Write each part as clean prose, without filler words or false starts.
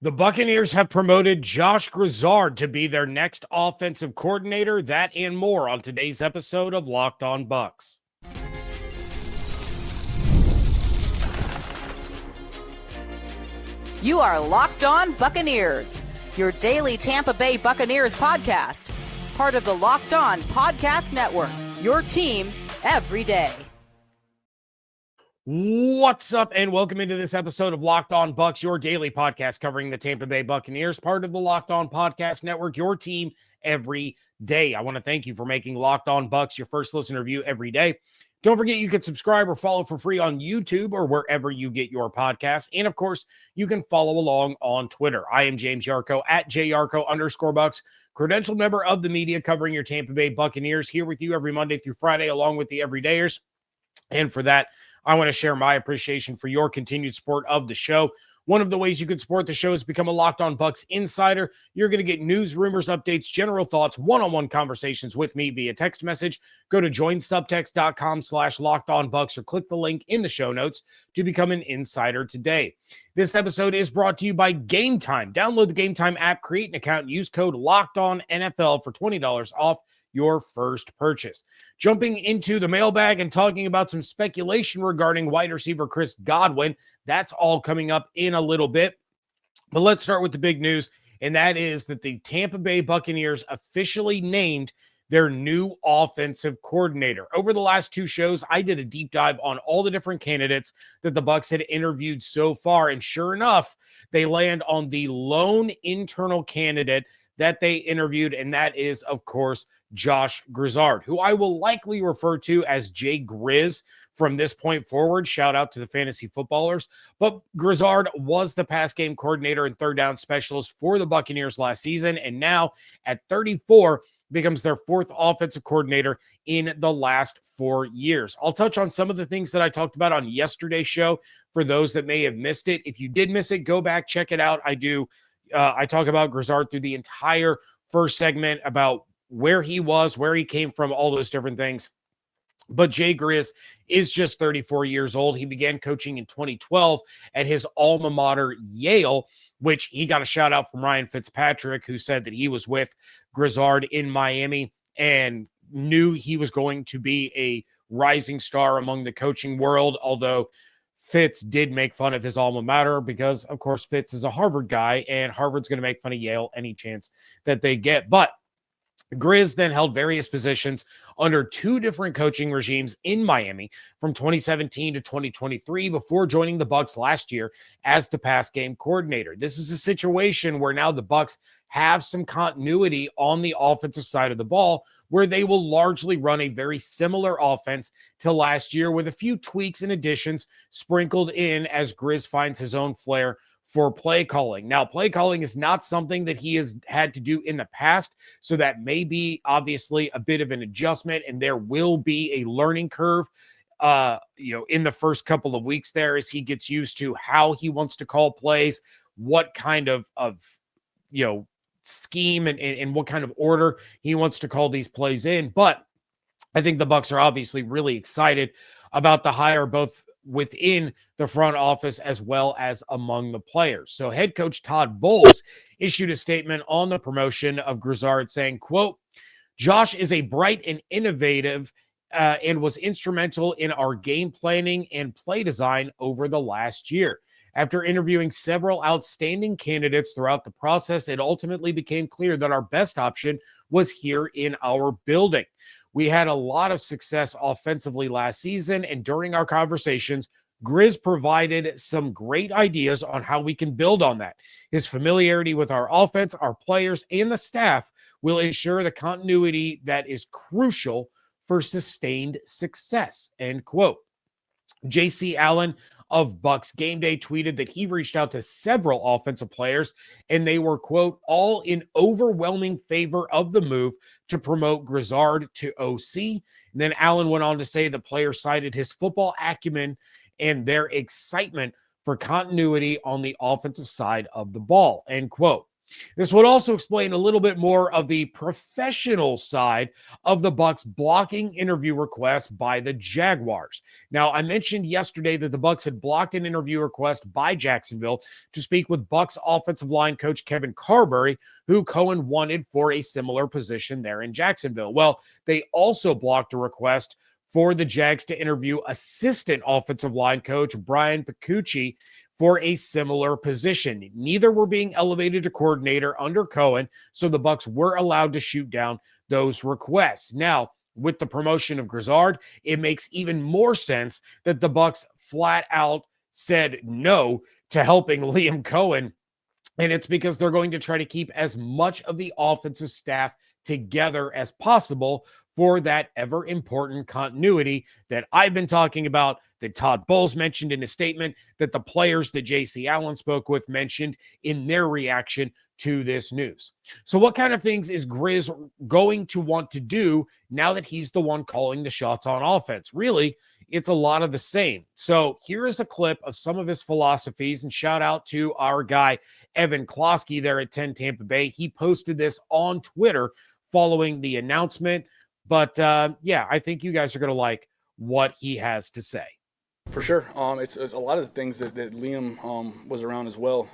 The Buccaneers have promoted Josh Grizzard to be their next offensive coordinator. That and more on today's episode of Locked On Bucs. You are Locked On Buccaneers, your daily Tampa Bay Buccaneers podcast. Part of the Locked On Podcast Network, your team every day. What's up, and welcome into this episode of Locked On Bucs, your daily podcast covering the Tampa Bay Buccaneers, part of the Locked On Podcast Network, your team every day. I want to thank you for making Locked On Bucs your first listen review every day. Don't forget you can subscribe or follow for free on YouTube or wherever you get your podcasts. And of course, you can follow along on Twitter. I am James Yarcho at JYarcho_Bucs, credentialed member of the media covering your Tampa Bay Buccaneers, here with you every Monday through Friday, along with the everydayers. And for that, I want to share my appreciation for your continued support of the show. One of the ways you can support the show is become a Locked On Bucs insider. You're going to get news, rumors, updates, general thoughts, one-on-one conversations with me via text message. Go to joinsubtext.com/LockedOnBucs or click the link in the show notes to become an insider today. This episode is brought to you by Game Time. Download the Game Time app, create an account, and use code LOCKEDONNFL for $20 off your first purchase. Jumping into the mailbag and talking about some speculation regarding wide receiver Chris Godwin. That's all coming up in a little bit. But let's start with the big news, and that is that the Tampa Bay Buccaneers officially named their new offensive coordinator. Over the last two shows, I did a deep dive on all the different candidates that the Bucs had interviewed so far, and sure enough, they land on the lone internal candidate that they interviewed, and that is, of course, Josh Grizzard, who I will likely refer to as Jay Grizz from this point forward. Shout out to the fantasy footballers. But Grizzard was the pass game coordinator and third down specialist for the Buccaneers last season, and now at 34 becomes their fourth offensive coordinator in the last 4 years. I'll touch on some of the things that I talked about on yesterday's show for those that may have missed it. If you did miss it, go back, check it out. I talk about Grizzard through the entire first segment, about where he was, where he came from, all those different things. But Jay Grizz is just 34 years old. He began coaching in 2012 at his alma mater, Yale, which he got a shout out from Ryan Fitzpatrick, who said that he was with Grizzard in Miami and knew he was going to be a rising star among the coaching world, although Fitz did make fun of his alma mater because, of course, Fitz is a Harvard guy, and Harvard's going to make fun of Yale any chance that they get. But Grizz then held various positions under two different coaching regimes in Miami from 2017 to 2023 before joining the Bucs last year as the pass game coordinator. This is a situation where now the Bucs have some continuity on the offensive side of the ball, where they will largely run a very similar offense to last year with a few tweaks and additions sprinkled in as Grizz finds his own flair for play calling. Now, play calling is not something that he has had to do in the past, so that may be obviously a bit of an adjustment, and there will be a learning curve in the first couple of weeks there as he gets used to how he wants to call plays, what kind of scheme and what kind of order he wants to call these plays in. But I think the Bucs are obviously really excited about the hire, both within the front office as well as among the players. So head coach Todd Bowles issued a statement on the promotion of Grizzard saying, quote, "Josh is a bright and innovative and was instrumental in our game planning and play design over the last year. After interviewing several outstanding candidates throughout the process, it ultimately became clear that our best option was here in our building. We had a lot of success offensively last season, and during our conversations, Grizz provided some great ideas on how we can build on that. His familiarity with our offense, our players, and the staff will ensure the continuity that is crucial for sustained success," end quote. J.C. Allen of Bucs Game Day tweeted that he reached out to several offensive players, and they were, quote, "all in overwhelming favor of the move to promote Grizzard to OC." And then Allen went on to say the players cited his football acumen and their excitement for continuity on the offensive side of the ball, end quote. This would also explain a little bit more of the professional side of the Bucs blocking interview requests by the Jaguars. Now, I mentioned yesterday that the Bucs had blocked an interview request by Jacksonville to speak with Bucs offensive line coach Kevin Carberry, who Coen wanted for a similar position there in Jacksonville. Well, they also blocked a request for the Jags to interview assistant offensive line coach Brian Picucci for a similar position. Neither were being elevated to coordinator under Coen, so the Bucs were allowed to shoot down those requests. Now, with the promotion of Grizzard, it makes even more sense that the Bucs flat out said no to helping Liam Coen, and it's because they're going to try to keep as much of the offensive staff together as possible for that ever important continuity that I've been talking about, that Todd Bowles mentioned in his statement, that the players that JC Allen spoke with mentioned in their reaction to this news. So what kind of things is Grizz going to want to do now that he's the one calling the shots on offense? Really, it's a lot of the same. So here is a clip of some of his philosophies, and shout out to our guy, Evan Klosky there at 10 Tampa Bay. He posted this on Twitter following the announcement. But yeah, I think you guys are going to like what he has to say. For sure. It's a lot of the things that Liam was around as well,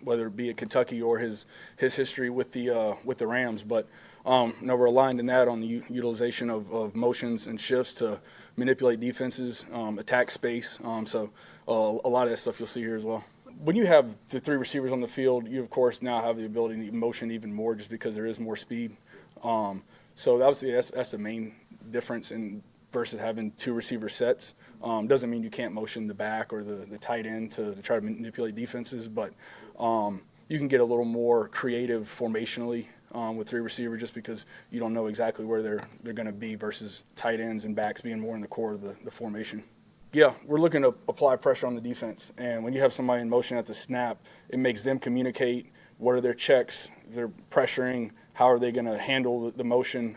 whether it be at Kentucky or his history with the Rams. But we're aligned in that on the utilization of motions and shifts to manipulate defenses, attack space. So a lot of that stuff you'll see here as well. When you have the three receivers on the field, you, of course, now have the ability to motion even more just because there is more speed. So obviously that's the main difference in versus having two receiver sets. Doesn't mean you can't motion the back or the tight end to try to manipulate defenses, but you can get a little more creative formationally with three receivers just because you don't know exactly where they're going to be versus tight ends and backs being more in the core of the formation. Yeah, we're looking to apply pressure on the defense, and when you have somebody in motion at the snap, it makes them communicate what are their checks, they're pressuring, how are they going to handle the motion,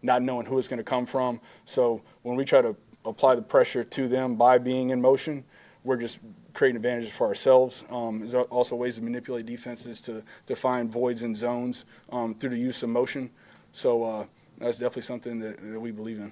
not knowing who it's going to come from. So when we try to apply the pressure to them by being in motion, we're just creating advantages for ourselves. There's also ways to manipulate defenses to find voids and zones through the use of motion. So that's definitely something that we believe in.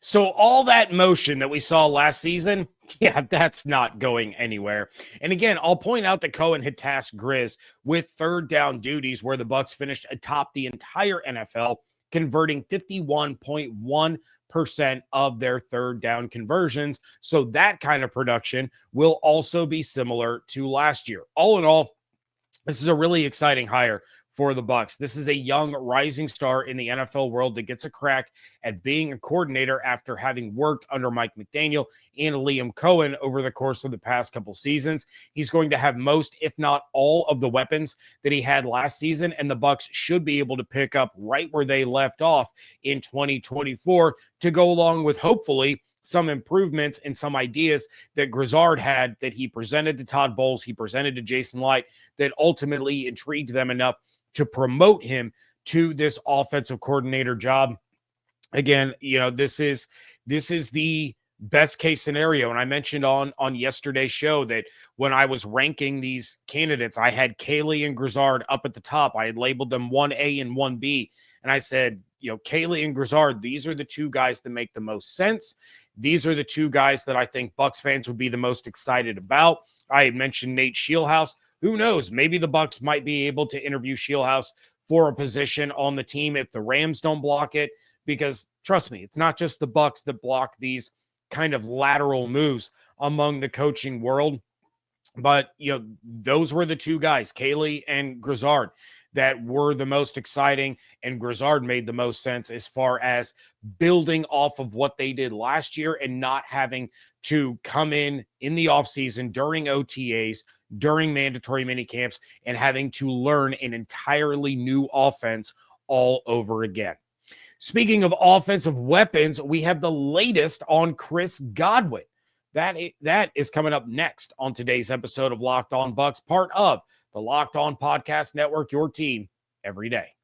So all that motion that we saw last season, yeah, that's not going anywhere. And again, I'll point out that Coen had tasked Grizz with third down duties where the Bucs finished atop the entire NFL, converting 51.1% of their third down conversions. So that kind of production will also be similar to last year. All in all, this is a really exciting hire for the Bucs. This is a young rising star in the NFL world that gets a crack at being a coordinator after having worked under Mike McDaniel and Liam Coen over the course of the past couple seasons. He's going to have most, if not all, of the weapons that he had last season, and the Bucs should be able to pick up right where they left off in 2024 to go along with, hopefully, some improvements and some ideas that Grizzard had that he presented to Todd Bowles, he presented to Jason Light, that ultimately intrigued them enough to promote him to this offensive coordinator job. Again, this is the best case scenario. And I mentioned on yesterday's show that when I was ranking these candidates, I had Caley and Grizzard up at the top. I had labeled them 1A and 1B. And I said, Caley and Grizzard, these are the two guys that make the most sense. These are the two guys that I think Bucs fans would be the most excited about. I had mentioned Nate Scheelhaase. Who knows? Maybe the Bucs might be able to interview Scheelhaase for a position on the team if the Rams don't block it, because trust me, it's not just the Bucs that block these kind of lateral moves among the coaching world. But, those were the two guys, Caley and Grizzard, that were the most exciting, and Grizzard made the most sense as far as building off of what they did last year and not having to come in the offseason during OTAs, during mandatory minicamps, and having to learn an entirely new offense all over again. Speaking of offensive weapons, we have the latest on Chris Godwin. That is coming up next on today's episode of Locked On Bucs, part of the Locked On Podcast Network, your team every day.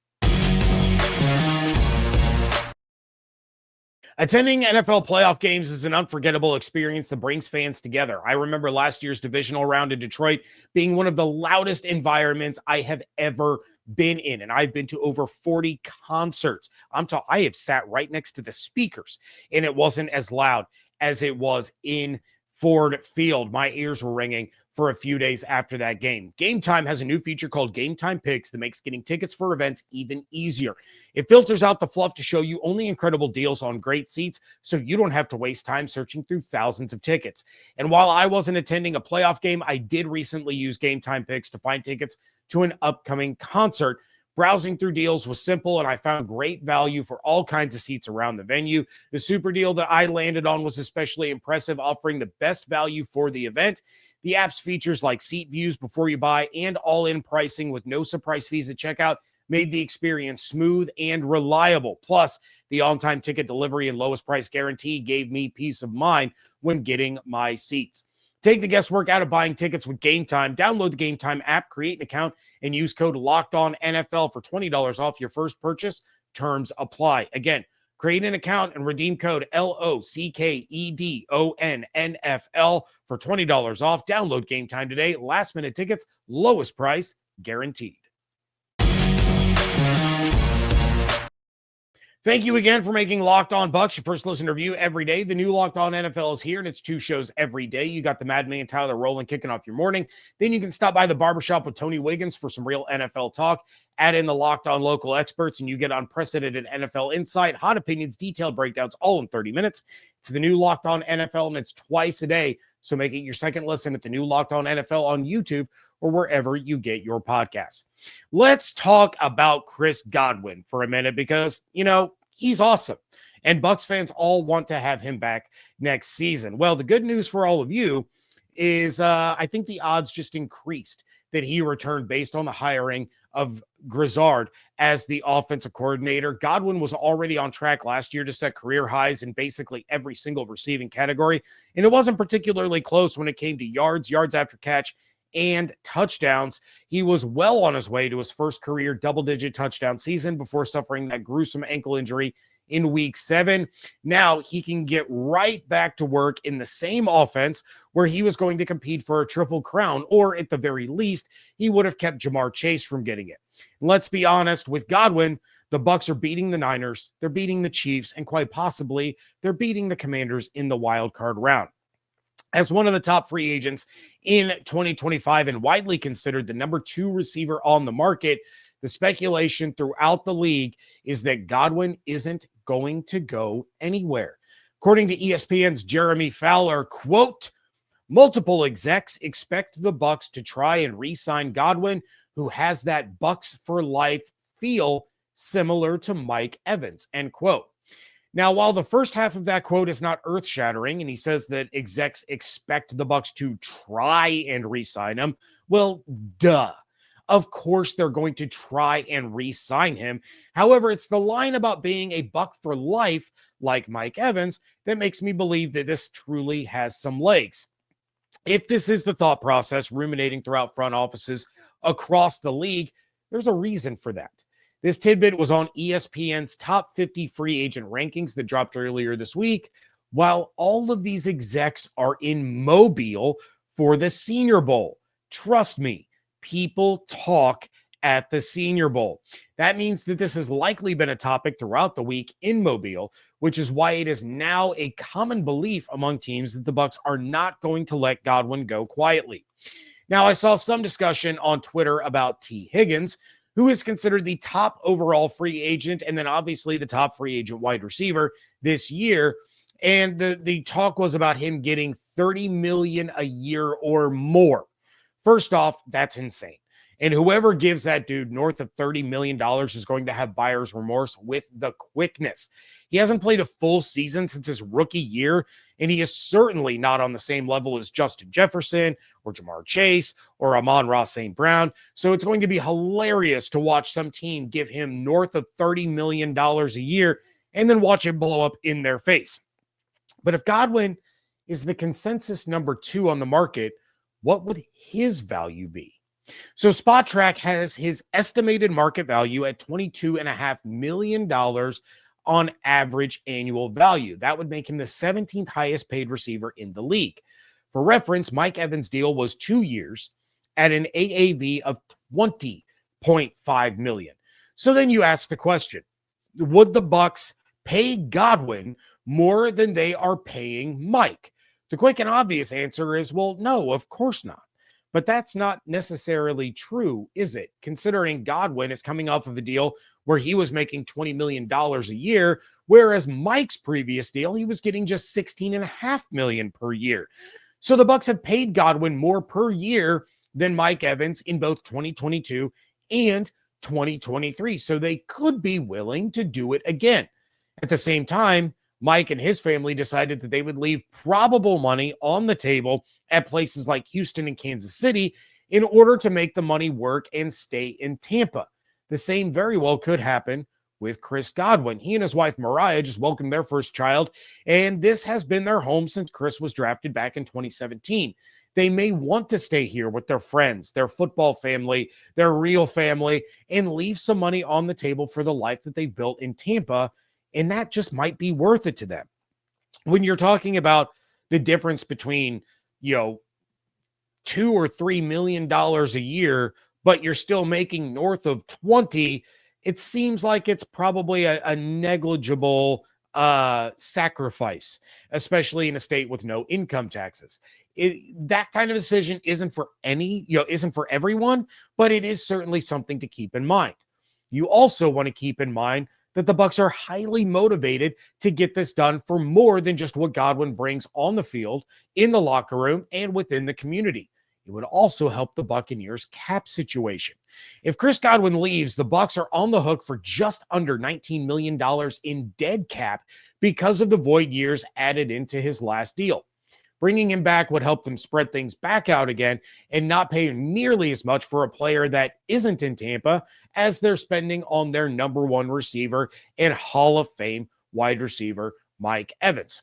Attending NFL playoff games is an unforgettable experience that brings fans together. I remember last year's divisional round in Detroit being one of the loudest environments I have ever been in, and I've been to over 40 concerts. I have sat right next to the speakers, and it wasn't as loud as it was in Ford Field. My ears were ringing for a few days after that game. Game Time has a new feature called Game Time Picks that makes getting tickets for events even easier. It filters out the fluff to show you only incredible deals on great seats, so you don't have to waste time searching through thousands of tickets. And while I wasn't attending a playoff game, I did recently use Game Time Picks to find tickets to an upcoming concert. Browsing through deals was simple, and I found great value for all kinds of seats around the venue. The super deal that I landed on was especially impressive, offering the best value for the event. The app's features like seat views before you buy and all-in pricing with no surprise fees at checkout made the experience smooth and reliable. Plus, the on-time ticket delivery and lowest price guarantee gave me peace of mind when getting my seats. Take the guesswork out of buying tickets with Game Time. Download the Game Time app, create an account, and use code LOCKEDONNFL for $20 off your first purchase. Terms apply. Again, create an account and redeem code LOCKEDONNFL for $20 off. Download Game Time today. Last minute tickets, lowest price guaranteed. Thank you again for making Locked On Bucs your first listen review every day. The new Locked On NFL is here, and it's 2 shows every day. You got the Madman Tyler rolling, kicking off your morning. Then you can stop by the barbershop with Tony Wiggins for some real NFL talk. Add in the Locked On local experts, and you get unprecedented NFL insight, hot opinions, detailed breakdowns, all in 30 minutes. It's the new Locked On NFL, and it's twice a day. So make it your second listen at the new Locked On NFL on YouTube or wherever you get your podcasts. Let's talk about Chris Godwin for a minute because, he's awesome. And Bucs fans all want to have him back next season. Well, the good news for all of you is I think the odds just increased that he returned based on the hiring of Grizzard as the offensive coordinator. Godwin was already on track last year to set career highs in basically every single receiving category. And it wasn't particularly close when it came to yards after catch, and touchdowns. He was well on his way to his first career double-digit touchdown season before suffering that gruesome ankle injury in week 7. Now he can get right back to work in the same offense where he was going to compete for a triple crown, or at the very least, he would have kept Jamar Chase from getting it. And let's be honest, with Godwin, the Bucs are beating the Niners, they're beating the Chiefs, and quite possibly they're beating the Commanders in the wild card round. As one of the top free agents in 2025 and widely considered the number 2 receiver on the market, the speculation throughout the league is that Godwin isn't going to go anywhere. According to ESPN's Jeremy Fowler, quote, multiple execs expect the Bucs to try and re-sign Godwin, who has that Bucs for life feel similar to Mike Evans, end quote. Now, while the first half of that quote is not earth-shattering, and he says that execs expect the Bucs to try and re-sign him, well, duh. Of course they're going to try and re-sign him. However, it's the line about being a Buck for life, like Mike Evans, that makes me believe that this truly has some legs. If this is the thought process ruminating throughout front offices across the league, there's a reason for that. This tidbit was on ESPN's top 50 free agent rankings that dropped earlier this week, while all of these execs are in Mobile for the Senior Bowl. Trust me, people talk at the Senior Bowl. That means that this has likely been a topic throughout the week in Mobile, which is why it is now a common belief among teams that the Bucs are not going to let Godwin go quietly. Now, I saw some discussion on Twitter about T. Higgins, who is considered the top overall free agent and then obviously the top free agent wide receiver this year. And the talk was about him getting $30 million a year or more. First off, that's insane. And whoever gives that dude north of $30 million is going to have buyer's remorse with the quickness. He hasn't played a full season since his rookie year, and he is certainly not on the same level as Justin Jefferson or Jamar Chase or Amon-Ra St. Brown. So it's going to be hilarious to watch some team give him north of $30 million a year and then watch it blow up in their face. But if Godwin is the consensus number 2 on the market, what would his value be? So SpotTrack has his estimated market value at $22.5 million on average annual value. That would make him the 17th highest paid receiver in the league. For reference, Mike Evans' deal was 2 years at an AAV of $20.5 million. So then you ask the question, would the Bucs pay Godwin more than they are paying Mike? The quick and obvious answer is, well, no, of course not. But that's not necessarily true, is it? Considering Godwin is coming off of a deal where he was making $20 million a year, whereas Mike's previous deal, he was getting just $16.5 million per year. So the Bucs have paid Godwin more per year than Mike Evans in both 2022 and 2023. So they could be willing to do it again. At the same time, Mike and his family decided that they would leave probable money on the table at places like Houston and Kansas City in order to make the money work and stay in Tampa. The same very well could happen with Chris Godwin. He and his wife Mariah just welcomed their first child, and this has been their home since Chris was drafted back in 2017. They may want to stay here with their friends, their football family, their real family, and leave some money on the table for the life that they've built in Tampa. And that just might be worth it to them. When you're talking about the difference between, $2 or $3 million a year, but you're still making north of 20, it seems like it's probably a negligible sacrifice, especially in a state with no income taxes. That kind of decision isn't for everyone, but it is certainly something to keep in mind. You also want to keep in mind that the Bucs are highly motivated to get this done for more than just what Godwin brings on the field, in the locker room, and within the community. It would also help the Buccaneers' cap situation. If Chris Godwin leaves, the Bucs are on the hook for just under $19 million in dead cap because of the void years added into his last deal. Bringing him back would help them spread things back out again and not pay nearly as much for a player that isn't in Tampa as they're spending on their number one receiver and Hall of Fame wide receiver, Mike Evans.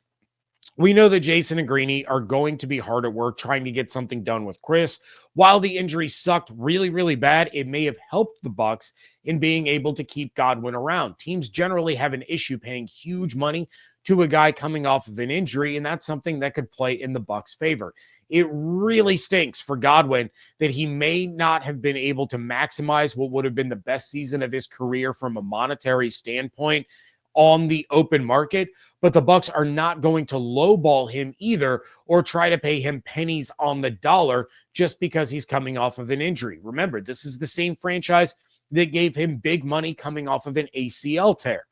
We know that Jason and Greeny are going to be hard at work trying to get something done with Chris. While the injury sucked really, really bad, it may have helped the Bucs in being able to keep Godwin around. Teams generally have an issue paying huge money to a guy coming off of an injury, and that's something that could play in the Bucs' favor. It really stinks for Godwin that he may not have been able to maximize what would have been the best season of his career from a monetary standpoint on the open market, but the Bucs are not going to lowball him either or try to pay him pennies on the dollar just because he's coming off of an injury. Remember, this is the same franchise that gave him big money coming off of an ACL tear.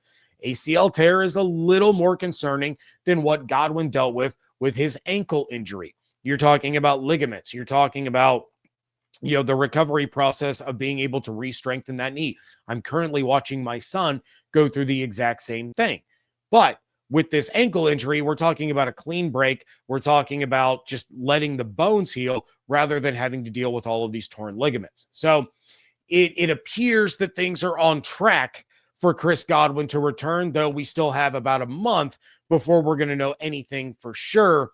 ACL tear is a little more concerning than what Godwin dealt with his ankle injury. You're talking about ligaments. You're talking about, the recovery process of being able to re-strengthen that knee. I'm currently watching my son go through the exact same thing. But with this ankle injury, we're talking about a clean break. We're talking about just letting the bones heal rather than having to deal with all of these torn ligaments. So it appears that things are on track for Chris Godwin to return, though we still have about a month before we're going to know anything for sure.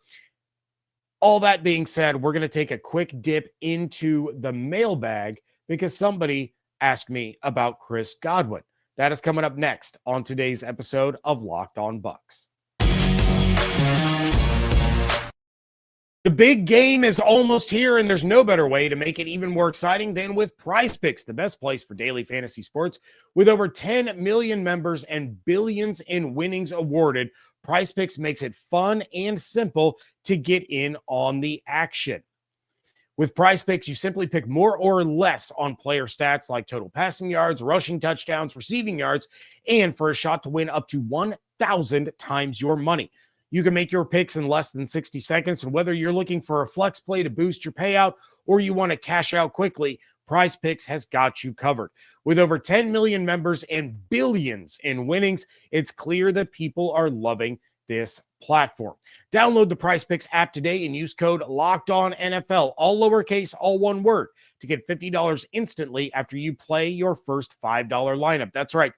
All that being said, we're going to take a quick dip into the mailbag because somebody asked me about Chris Godwin. That is coming up next on today's episode of Locked On Bucs. The big game is almost here, and there's no better way to make it even more exciting than with PrizePicks, the best place for daily fantasy sports. With over 10 million members and billions in winnings awarded, PrizePicks makes it fun and simple to get in on the action. With PrizePicks, you simply pick more or less on player stats like total passing yards, rushing touchdowns, receiving yards, and for a shot to win up to 1,000 times your money. You can make your picks in less than 60 seconds, and whether you're looking for a flex play to boost your payout or you want to cash out quickly, PrizePicks has got you covered. With over 10 million members and billions in winnings, it's clear that people are loving this platform. Download the PrizePicks app today and use code LOCKEDONNFL, all lowercase, all one word, to get $50 instantly after you play your first $5 lineup. That's right,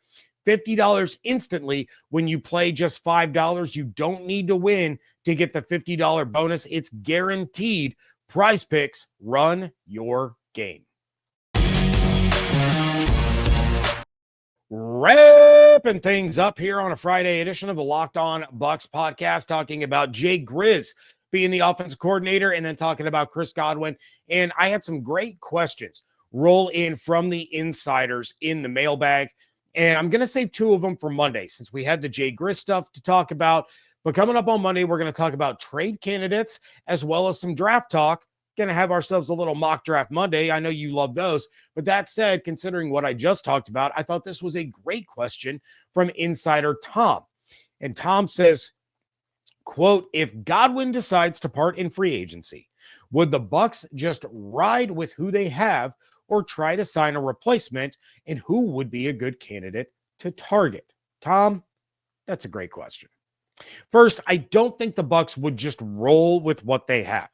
$50 instantly when you play just $5. You don't need to win to get the $50 bonus. It's guaranteed. PrizePicks, run your game. Wrap ripping things up here on a Friday edition of the Locked On Bucs podcast, talking about Jay Grizz being the offensive coordinator and then talking about Chris Godwin. And I had some great questions roll in from the insiders in the mailbag. And I'm going to save two of them for Monday since we had the Jay Grizz stuff to talk about. But coming up on Monday, we're going to talk about trade candidates as well as some draft talk. Going to have ourselves a little mock draft Monday. I know you love those. But that said, considering what I just talked about, I thought this was a great question from insider Tom. And Tom says, quote, if Godwin decides to part in free agency, would the Bucs just ride with who they have or try to sign a replacement? And who would be a good candidate to target? Tom, that's a great question. First, I don't think the Bucs would just roll with what they have.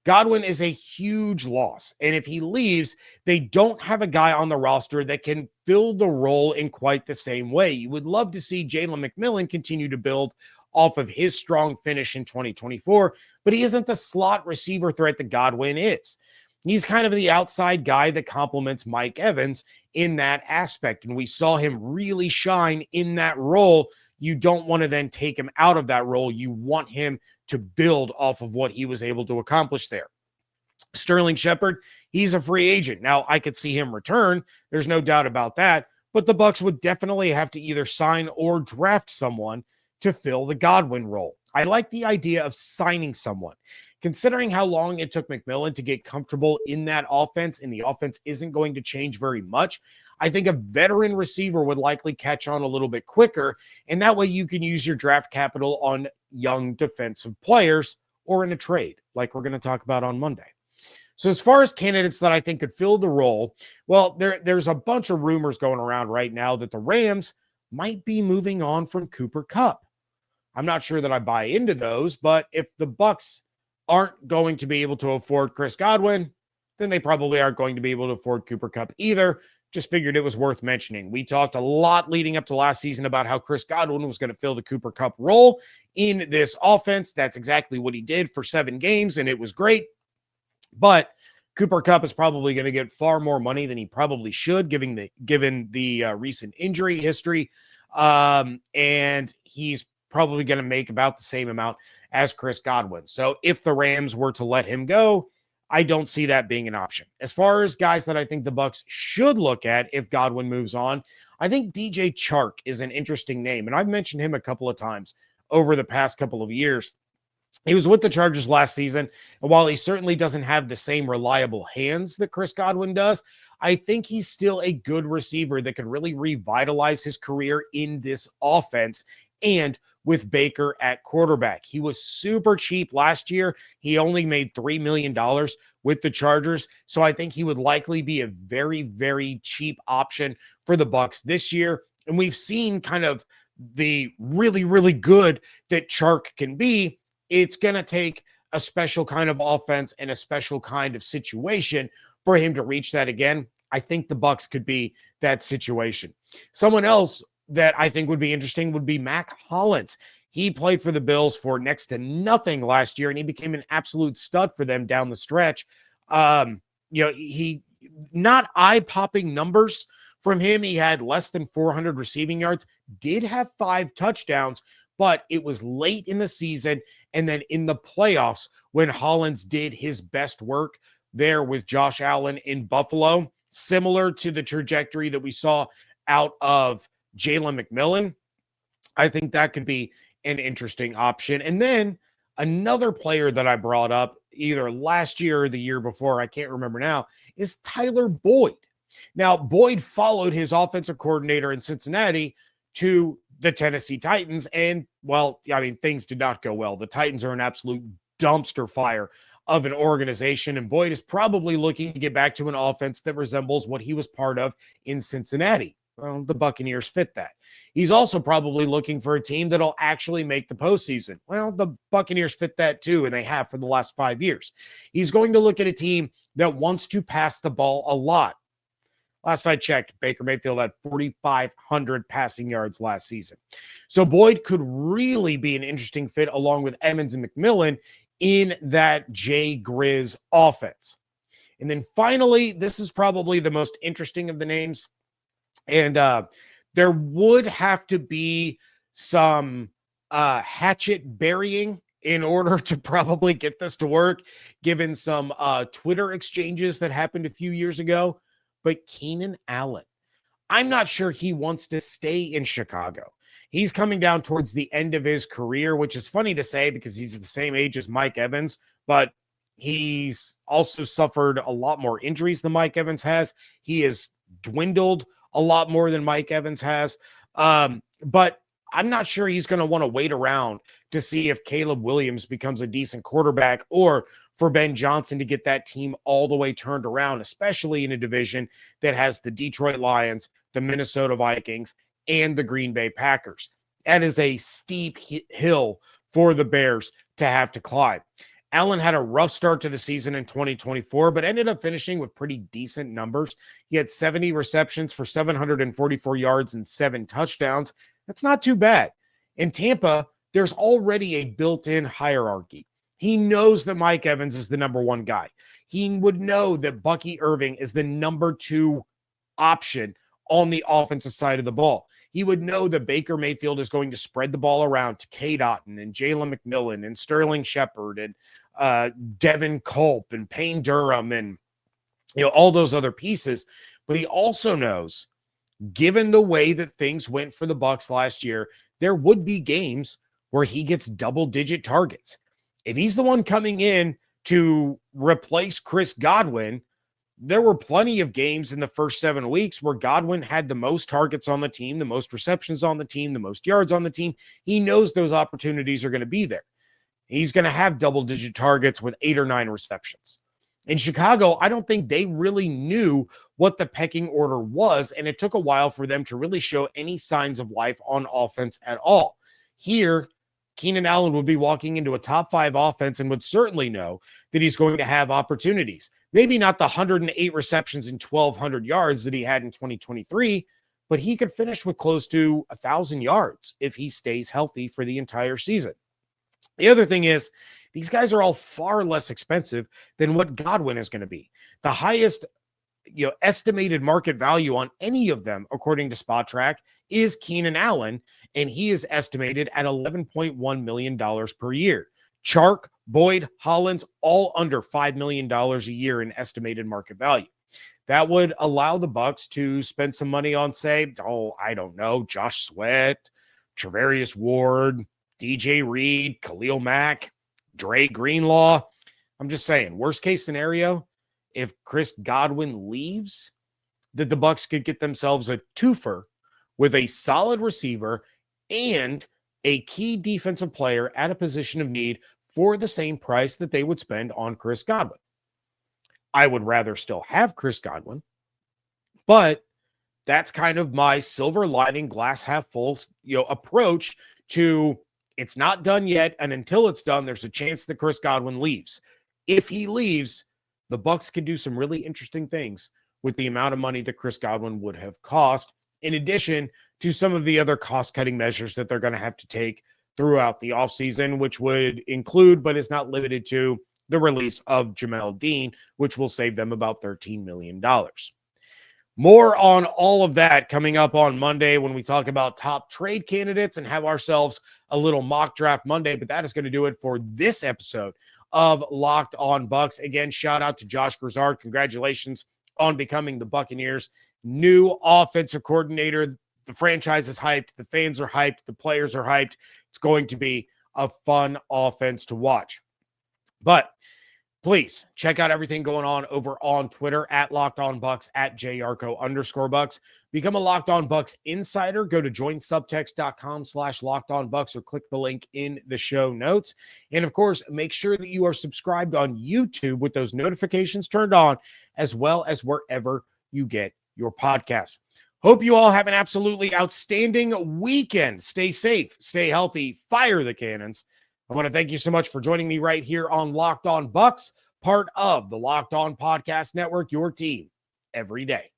Godwin is a huge loss, and if he leaves, they don't have a guy on the roster that can fill the role in quite the same way. You would love to see Jalen McMillan continue to build off of his strong finish in 2024, but he isn't the slot receiver threat that Godwin is. He's kind of the outside guy that complements Mike Evans in that aspect, and we saw him really shine in that role. You don't want to then take him out of that role. You want him to build off of what he was able to accomplish there. Sterling Shepard, he's a free agent. Now, I could see him return. There's no doubt about that. But the Bucs would definitely have to either sign or draft someone to fill the Godwin role. I like the idea of signing someone. Considering how long it took McMillan to get comfortable in that offense, and the offense isn't going to change very much, I think a veteran receiver would likely catch on a little bit quicker, and that way you can use your draft capital on young defensive players or in a trade, like we're going to talk about on Monday. So as far as candidates that I think could fill the role, well, there's a bunch of rumors going around right now that the Rams might be moving on from Cooper Kupp. I'm not sure that I buy into those, but if the Bucs aren't going to be able to afford Chris Godwin, then they probably aren't going to be able to afford Cooper Kupp either. Just figured it was worth mentioning. We talked a lot leading up to last season about how Chris Godwin was going to fill the Cooper Kupp role in this offense. That's exactly what he did for 7 games, and it was great. But Cooper Kupp is probably going to get far more money than he probably should, given the recent injury history. And he's probably going to make about the same amount as Chris Godwin. So if the Rams were to let him go, I don't see that being an option. As far as guys that I think the Bucs should look at if Godwin moves on, I think DJ Chark is an interesting name, and I've mentioned him a couple of times over the past couple of years. He was with the Chargers last season, and while he certainly doesn't have the same reliable hands that Chris Godwin does, I think he's still a good receiver that could really revitalize his career in this offense and with Baker at quarterback. He was super cheap last year. He only made $3 million with the Chargers. So I think he would likely be a very, very cheap option for the Bucs this year. And we've seen kind of the really, really good that Chark can be. It's going to take a special kind of offense and a special kind of situation for him to reach that again. I think the Bucs could be that situation. Someone else that I think would be interesting would be Mac Hollins. He played for the Bills for next to nothing last year, and he became an absolute stud for them down the stretch. He not eye-popping numbers from him. He had less than 400 receiving yards, did have 5 touchdowns, but it was late in the season and then in the playoffs when Hollins did his best work there with Josh Allen in Buffalo, similar to the trajectory that we saw out of Jalen McMillan. I think that could be an interesting option. And then another player that I brought up either last year or the year before, I can't remember now, is Tyler Boyd. Now, Boyd followed his offensive coordinator in Cincinnati to the Tennessee Titans. And, well, I mean, things did not go well. The Titans are an absolute dumpster fire of an organization. And Boyd is probably looking to get back to an offense that resembles what he was part of in Cincinnati. Well, the Buccaneers fit that. He's also probably looking for a team that'll actually make the postseason. Well, the Buccaneers fit that too, and they have for the last 5 years. He's going to look at a team that wants to pass the ball a lot. Last I checked, Baker Mayfield had 4,500 passing yards last season. So Boyd could really be an interesting fit along with Evans and McMillan in that Jay Grizz offense. And then finally, this is probably the most interesting of the names. And There would have to be some hatchet burying in order to probably get this to work, given some Twitter exchanges that happened a few years ago. But Keenan Allen, I'm not sure he wants to stay in Chicago. He's coming down towards the end of his career, which is funny to say because he's the same age as Mike Evans, but he's also suffered a lot more injuries than Mike Evans has. He has dwindled a lot more than Mike Evans has. But I'm not sure he's going to want to wait around to see if Caleb Williams becomes a decent quarterback or for Ben Johnson to get that team all the way turned around, especially in a division that has the Detroit Lions, the Minnesota Vikings, and the Green Bay Packers. That is a steep hill for the Bears to have to climb. Allen had a rough start to the season in 2024, but ended up finishing with pretty decent numbers. He had 70 receptions for 744 yards and 7 touchdowns. That's not too bad. In Tampa, there's already a built-in hierarchy. He knows that Mike Evans is the number one guy. He would know that Bucky Irving is the number 2 option on the offensive side of the ball. He would know that Baker Mayfield is going to spread the ball around to Cade Otton and Jalen McMillan and Sterling Shepard and Devin Culp and Payne Durham and all those other pieces. But he also knows, given the way that things went for the Bucs last year, there would be games where he gets double-digit targets. If he's the one coming in to replace Chris Godwin, there were plenty of games in the first 7 weeks where Godwin had the most targets on the team, the most receptions on the team, the most yards on the team. He knows those opportunities are going to be there. He's going to have double-digit targets with 8 or 9 receptions. In Chicago, I don't think they really knew what the pecking order was, and it took a while for them to really show any signs of life on offense at all. Here, Keenan Allen would be walking into a top 5 offense and would certainly know that he's going to have opportunities. Maybe not the 108 receptions and 1,200 yards that he had in 2023, but he could finish with close to 1,000 yards if he stays healthy for the entire season. The other thing is, these guys are all far less expensive than what Godwin is going to be. The highest estimated market value on any of them, according to SpotTrack, is Keenan Allen, and he is estimated at $11.1 million per year. Chark, Boyd, Hollins, all under $5 million a year in estimated market value. That would allow the Bucs to spend some money on, say, I don't know, Josh Sweat, Travarius Ward, DJ Reed, Khalil Mack, Dre Greenlaw. I'm just saying, worst case scenario, if Chris Godwin leaves, that the Bucs could get themselves a twofer with a solid receiver and a key defensive player at a position of need for the same price that they would spend on Chris Godwin. I would rather still have Chris Godwin, but that's kind of my silver lining, glass half full, approach to it's not done yet, and until it's done, there's a chance that Chris Godwin leaves. If he leaves, the Bucs could do some really interesting things with the amount of money that Chris Godwin would have cost, in addition to some of the other cost-cutting measures that they're going to have to take throughout the offseason, which would include, but is not limited to, the release of Jamel Dean, which will save them about $13 million. More on all of that coming up on Monday when we talk about top trade candidates and have ourselves a little mock draft Monday. But that is going to do it for this episode of Locked On Bucs. Again, shout out to Josh Grizzard. Congratulations on becoming the Buccaneers' new offensive coordinator. The franchise is hyped. The fans are hyped. The players are hyped. It's going to be a fun offense to watch. But please check out everything going on over on Twitter at Locked On Bucs, at @JYarcho_Bucs. Become a Locked On Bucs insider. Go to joinsubtext.com/LockedOnBucs or click the link in the show notes. And of course, make sure that you are subscribed on YouTube with those notifications turned on, as well as wherever you get your podcasts. Hope you all have an absolutely outstanding weekend. Stay safe, stay healthy, fire the cannons. I want to thank you so much for joining me right here on Locked On Bucs, part of the Locked On Podcast Network, your team every day.